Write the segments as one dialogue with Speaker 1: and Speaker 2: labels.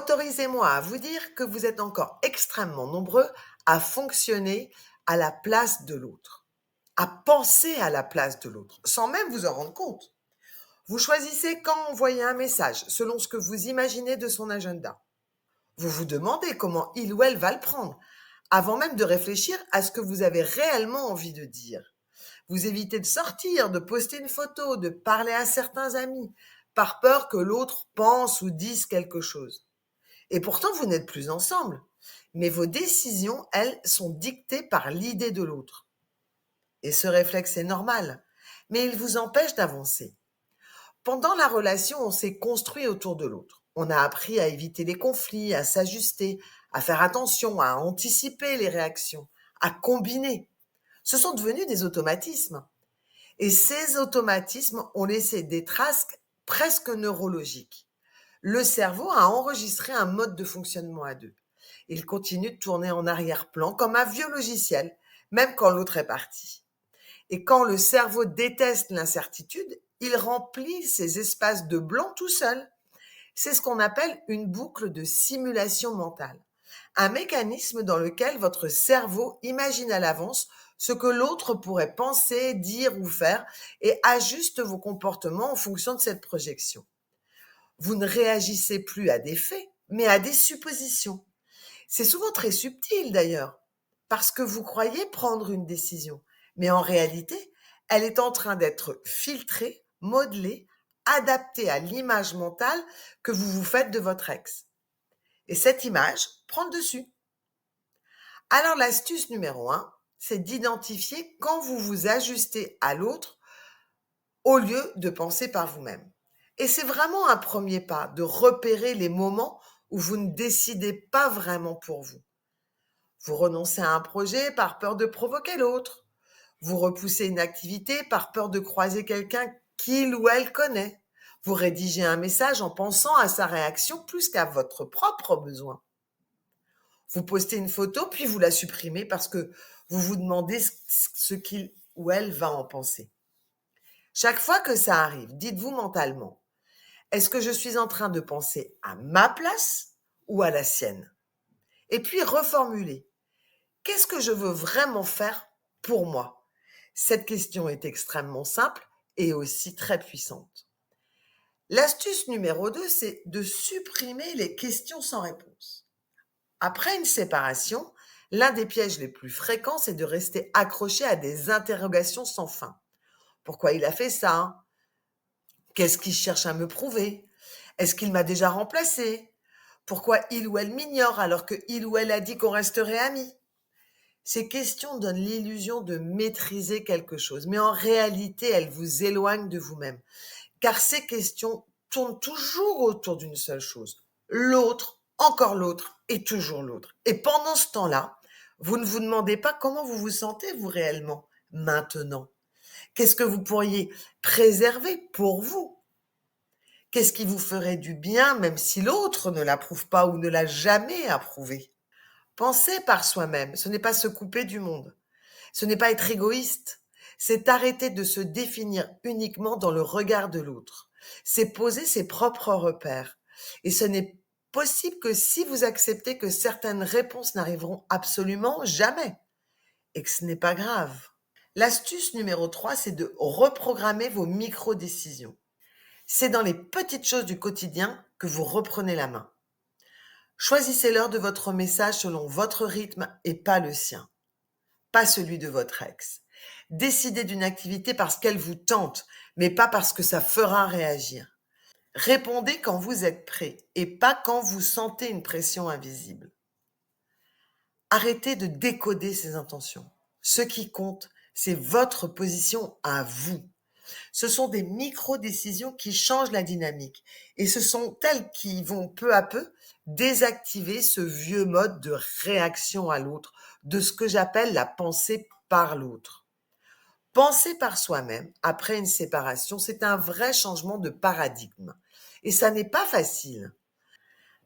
Speaker 1: Autorisez-moi à vous dire que vous êtes encore extrêmement nombreux à fonctionner à la place de l'autre, à penser à la place de l'autre, sans même vous en rendre compte. Vous choisissez quand envoyer un message, selon ce que vous imaginez de son agenda. Vous vous demandez comment il ou elle va le prendre, avant même de réfléchir à ce que vous avez réellement envie de dire. Vous évitez de sortir, de poster une photo, de parler à certains amis, par peur que l'autre pense ou dise quelque chose. Et pourtant, vous n'êtes plus ensemble. Mais vos décisions, elles, sont dictées par l'idée de l'autre. Et ce réflexe est normal, mais il vous empêche d'avancer. Pendant la relation, on s'est construit autour de l'autre. On a appris à éviter les conflits, à s'ajuster, à faire attention, à anticiper les réactions, à combiner. Ce sont devenus des automatismes. Et ces automatismes ont laissé des traces presque neurologiques. Le cerveau a enregistré un mode de fonctionnement à deux. Il continue de tourner en arrière-plan comme un vieux logiciel, même quand l'autre est parti. Et quand le cerveau déteste l'incertitude, il remplit ces espaces de blanc tout seul. C'est ce qu'on appelle une boucle de simulation mentale. Un mécanisme dans lequel votre cerveau imagine à l'avance ce que l'autre pourrait penser, dire ou faire et ajuste vos comportements en fonction de cette projection. Vous ne réagissez plus à des faits, mais à des suppositions. C'est souvent très subtil d'ailleurs, parce que vous croyez prendre une décision, mais en réalité, elle est en train d'être filtrée, modelée, adaptée à l'image mentale que vous vous faites de votre ex. Et cette image prend le dessus. Alors l'astuce numéro 1, c'est d'identifier quand vous vous ajustez à l'autre au lieu de penser par vous-même. Et c'est vraiment un premier pas de repérer les moments où vous ne décidez pas vraiment pour vous. Vous renoncez à un projet par peur de provoquer l'autre. Vous repoussez une activité par peur de croiser quelqu'un qu'il ou elle connaît. Vous rédigez un message en pensant à sa réaction plus qu'à votre propre besoin. Vous postez une photo, puis vous la supprimez parce que vous vous demandez ce qu'il ou elle va en penser. Chaque fois que ça arrive, dites-vous mentalement, est-ce que je suis en train de penser à ma place ou à la sienne? Et puis reformulez. Qu'est-ce que je veux vraiment faire pour moi? Cette question est extrêmement simple et aussi très puissante. L'astuce numéro 2, c'est de supprimer les questions sans réponse. Après une séparation, l'un des pièges les plus fréquents, c'est de rester accroché à des interrogations sans fin. Pourquoi il a fait ça? Qu'est-ce qu'il cherche à me prouver? Est-ce qu'il m'a déjà remplacé? Pourquoi il ou elle m'ignore alors que il ou elle a dit qu'on resterait amis? Ces questions donnent l'illusion de maîtriser quelque chose, mais en réalité, elles vous éloignent de vous-même. Car ces questions tournent toujours autour d'une seule chose. L'autre, encore l'autre et toujours l'autre. Et pendant ce temps-là, vous ne vous demandez pas comment vous vous sentez, vous réellement, maintenant. Qu'est-ce que vous pourriez préserver pour vous? Qu'est-ce qui vous ferait du bien, même si l'autre ne l'approuve pas ou ne l'a jamais approuvé? Penser par soi-même, ce n'est pas se couper du monde. Ce n'est pas être égoïste. C'est arrêter de se définir uniquement dans le regard de l'autre. C'est poser ses propres repères. Et ce n'est possible que si vous acceptez que certaines réponses n'arriveront absolument jamais et que ce n'est pas grave. L'astuce numéro 3, c'est de reprogrammer vos micro-décisions. C'est dans les petites choses du quotidien que vous reprenez la main. Choisissez l'heure de votre message selon votre rythme et pas le sien, pas celui de votre ex. Décidez d'une activité parce qu'elle vous tente, mais pas parce que ça fera réagir. Répondez quand vous êtes prêt et pas quand vous sentez une pression invisible. Arrêtez de décoder ces intentions. Ce qui compte, c'est votre position à vous. Ce sont des micro-décisions qui changent la dynamique et ce sont elles qui vont peu à peu désactiver ce vieux mode de réaction à l'autre, de ce que j'appelle la pensée par l'autre. Penser par soi-même après une séparation, c'est un vrai changement de paradigme. Et ça n'est pas facile.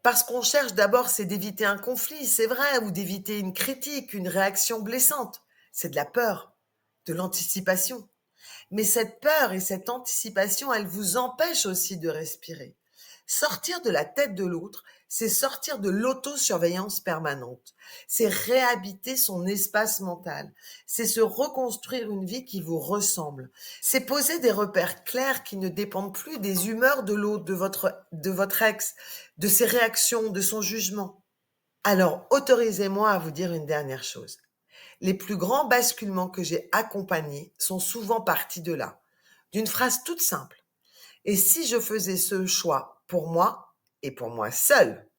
Speaker 1: Parce qu'on cherche d'abord, c'est d'éviter un conflit, c'est vrai, ou d'éviter une critique, une réaction blessante. C'est de la peur, de l'anticipation. Mais cette peur et cette anticipation, elles vous empêchent aussi de respirer. Sortir de la tête de l'autre, c'est sortir de l'autosurveillance permanente. C'est réhabiter son espace mental. C'est se reconstruire une vie qui vous ressemble. C'est poser des repères clairs qui ne dépendent plus des humeurs de l'autre, de votre ex, de ses réactions, de son jugement. Alors, autorisez-moi à vous dire une dernière chose. Les plus grands basculements que j'ai accompagnés sont souvent partis de là, d'une phrase toute simple. Et si je faisais ce choix pour moi et pour moi seule?